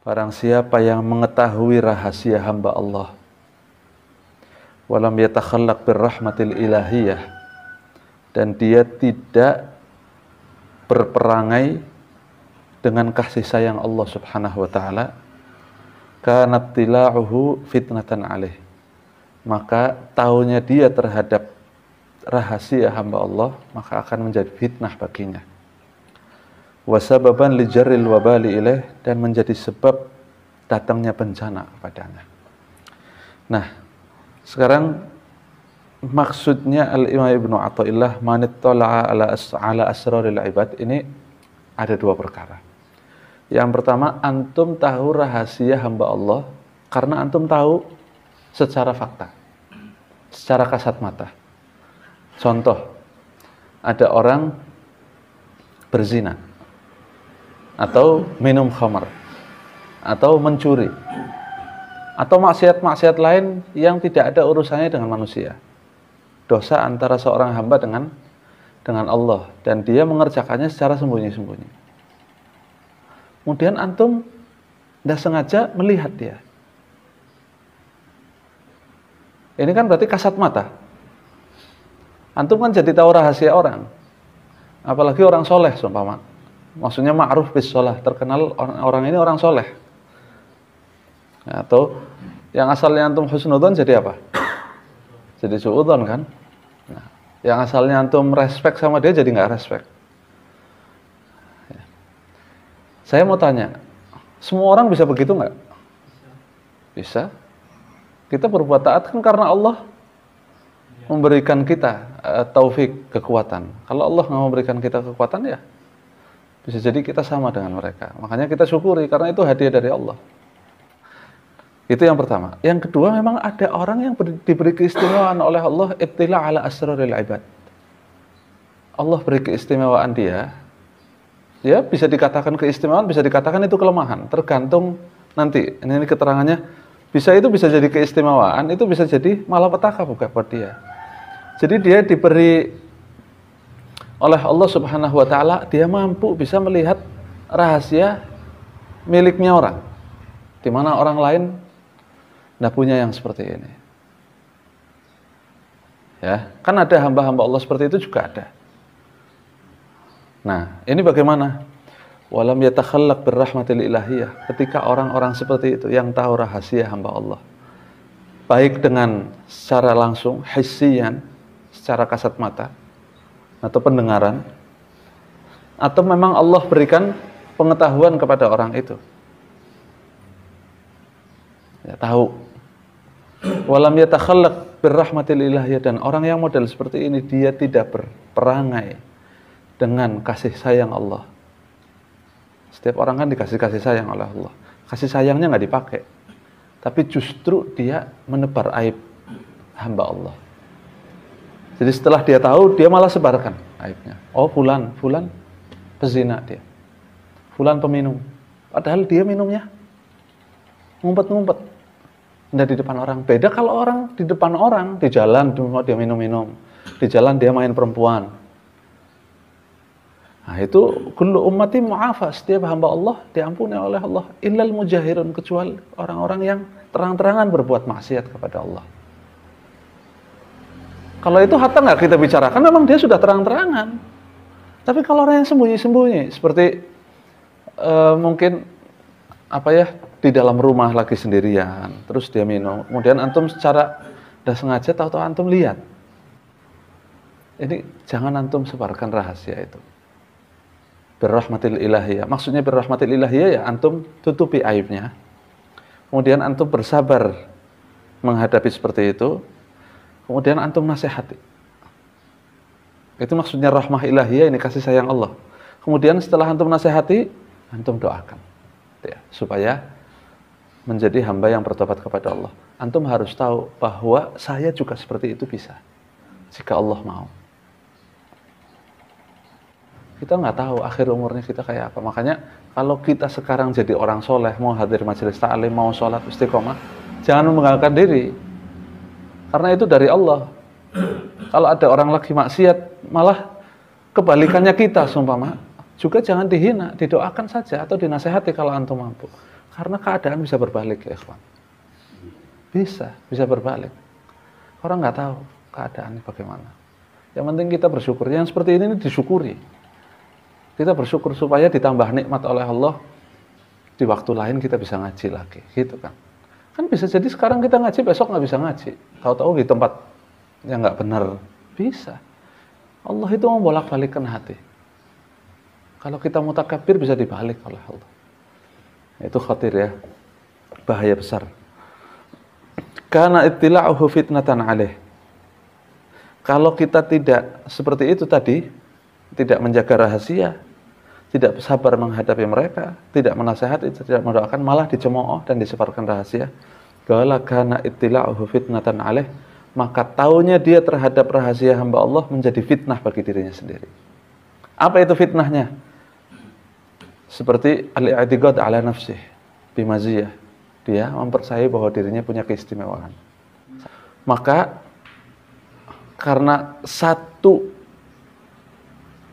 Barang siapa yang mengetahui rahasia hamba Allah, walam yatakhallaq birrahmatil ilahiyah, dan dia tidak berperangai dengan kasih sayang Allah Subhanahu wa taala, kanat tila'uhu fitnatan alaih, maka taunya dia terhadap rahasia hamba Allah maka akan menjadi fitnah baginya. Wasababan li jarril wabali ilaih, dan menjadi sebab datangnya bencana kepadanya. Nah, sekarang maksudnya Al-Imam Ibnu Athaillah manittala'a ala asraril ibad, ini ada dua perkara. Yang pertama, antum tahu rahasia hamba Allah karena antum tahu secara fakta, secara kasat mata. Contoh, ada orang berzina, atau minum khamar, atau mencuri, atau maksiat-maksiat lain yang tidak ada urusannya dengan manusia. Dosa antara seorang hamba dengan Allah, dan dia mengerjakannya secara sembunyi-sembunyi. Kemudian antum tidak sengaja melihat dia. Ini kan berarti kasat mata. Antum kan jadi tahu rahasia orang. Apalagi orang soleh, seumpama. Maksudnya ma'ruf bis sholah, terkenal orang ini orang soleh. Atau yang asalnya antum husnudzon jadi apa? Jadi suudzon kan? Nah, yang asalnya antum respect sama dia jadi nggak respect. Ya. Saya mau tanya, semua orang bisa begitu nggak? Bisa. Kita berbuat taat kan karena Allah memberikan kita taufik, kekuatan. Kalau Allah nggak memberikan kita kekuatan, ya bisa jadi kita sama dengan mereka. Makanya kita syukuri karena itu hadiah dari Allah. Itu yang pertama. Yang kedua, memang ada orang yang diberi keistimewaan oleh Allah, ibtila ala asraril ibad. Allah beri keistimewaan dia. Ya, bisa dikatakan keistimewaan, bisa dikatakan itu kelemahan. Tergantung nanti. Ini keterangannya. Bisa jadi keistimewaan, itu bisa jadi malapetaka bukan buat dia. Jadi dia diberi oleh Allah Subhanahu wa taala, dia mampu bisa melihat rahasia miliknya orang, di mana orang lain tidak punya yang seperti ini. Ya, kan ada hamba-hamba Allah seperti itu juga ada. Nah, ini bagaimana? Walam yatakhallaq birrahmatil ilahiyah, ketika orang-orang seperti itu yang tahu rahasia hamba Allah, baik dengan secara langsung, hissiyan, secara kasat mata, atau pendengaran, atau memang Allah berikan pengetahuan kepada orang itu. Ya, tahu. Walam yatakhallaq birrahmatil ilahiyah, dan orang yang model seperti ini dia tidak berperangai dengan kasih sayang Allah. Setiap orang kan dikasih kasih sayang oleh Allah. Kasih sayangnya nggak dipakai, tapi justru dia menebar aib hamba Allah. Jadi setelah dia tahu, dia malah sebarkan aibnya. Oh, fulan pezina dia. Fulan peminum. Padahal dia minumnya ngumpet-ngumpet. Tidak di depan orang. Beda kalau orang di depan orang, di jalan dia minum-minum. Di jalan dia main perempuan. Nah, itu kullu ummati mu'afa, setiap hamba Allah diampuni oleh Allah, illal mujahirun, kecuali orang-orang yang terang-terangan berbuat maksiat kepada Allah. Kalau itu hatta nggak kita bicarakan, memang dia sudah terang-terangan. Tapi kalau orang yang sembunyi-sembunyi, seperti mungkin di dalam rumah lagi sendirian, terus dia minum, kemudian antum secara tidak sengaja tahu-tahu antum lihat. Ini jangan antum sebarkan rahasia itu. Birrahmatil ilahiyah. Maksudnya birrahmatil ilahiyah, ya antum tutupi aibnya. Kemudian antum bersabar menghadapi seperti itu. Kemudian antum nasihati. Itu maksudnya rahmah ilahiyah, ini kasih sayang Allah. Kemudian setelah antum nasihati, antum doakan. Ya, supaya menjadi hamba yang bertobat kepada Allah. Antum harus tahu bahwa saya juga seperti itu bisa, jika Allah mau. Kita nggak tahu akhir umurnya kita kayak apa. Makanya kalau kita sekarang jadi orang soleh, mau hadir majelis ta'lim, mau sholat istiqomah, jangan membanggakan diri, karena itu dari Allah. Kalau ada orang lagi maksiat, malah kebalikannya kita, sumpama, juga jangan dihina, didoakan saja atau dinasehati kalau antum mampu. Karena keadaan bisa berbalik ya ikhwan. Bisa berbalik. Orang nggak tahu keadaannya bagaimana. Yang penting kita bersyukur. Yang seperti ini disyukuri. Kita bersyukur supaya ditambah nikmat oleh Allah. Di waktu lain kita bisa ngaji lagi, gitu kan. Kan bisa jadi sekarang kita ngaji, besok nggak bisa ngaji. Tahu-tahu di tempat yang nggak benar. Bisa. Allah itu membolak-balikkan hati. Kalau kita mutakabir bisa dibalik oleh Allah. Itu khatir ya. Bahaya besar. Karena ittila'uhu fitnatan alaih. Kalau kita tidak seperti itu tadi, tidak menjaga rahasia, tidak sabar menghadapi mereka, tidak menasehati, tidak mendoakan, malah dicemooh dan disebarkan rahasia. Qala kana ittila'uhu fitnatan alaih, maka taunya dia terhadap rahasia hamba Allah menjadi fitnah bagi dirinya sendiri. Apa itu fitnahnya? Seperti al-i'tiqad ala nafsih bimaziyah. Dia mempercayai bahwa dirinya punya keistimewaan. Maka karena satu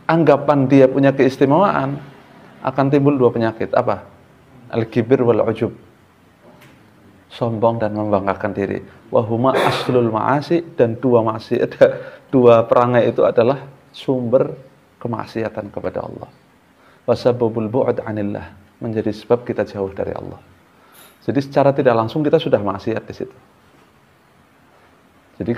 anggapan dia punya keistimewaan, akan timbul dua penyakit. Apa? Al-kibir wal ujub. Sombong dan membanggakan diri. Wahuma aslul ma'asi, dan dua perangai itu adalah sumber kemaksiatan kepada Allah. Wasababul bu'ad anillah, menjadi sebab kita jauh dari Allah. Jadi secara tidak langsung kita sudah maksiat di situ. Jadi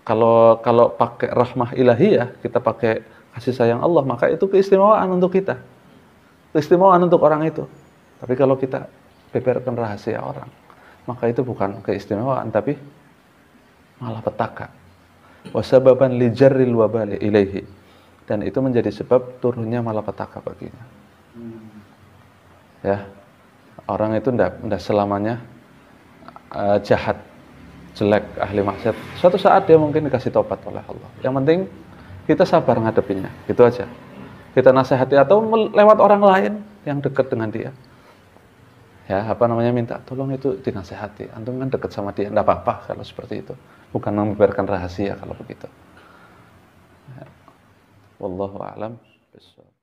kalau pakai rahmah ilahiyah, kita pakai kasih sayang Allah, maka itu keistimewaan untuk kita. Keistimewaan untuk orang itu. Tapi kalau kita beberkan rahasia orang, maka itu bukan keistimewaan, tapi malah petaka. Wasababan li jarril wabali ilaihi. Dan itu menjadi sebab turunnya malapetaka baginya. Ya, orang itu tidak selamanya jahat, jelek, ahli maksiat. Suatu saat dia mungkin dikasih tobat oleh Allah. Yang penting kita sabar ngadepinya, gitu aja. Kita nasihati atau lewat orang lain yang dekat dengan dia. Ya, minta tolong itu dinasihati. Antum kan dekat sama dia, enggak apa-apa kalau seperti itu. Bukan membeberkan rahasia kalau begitu. Ya. Wallahu a'lam bishawab.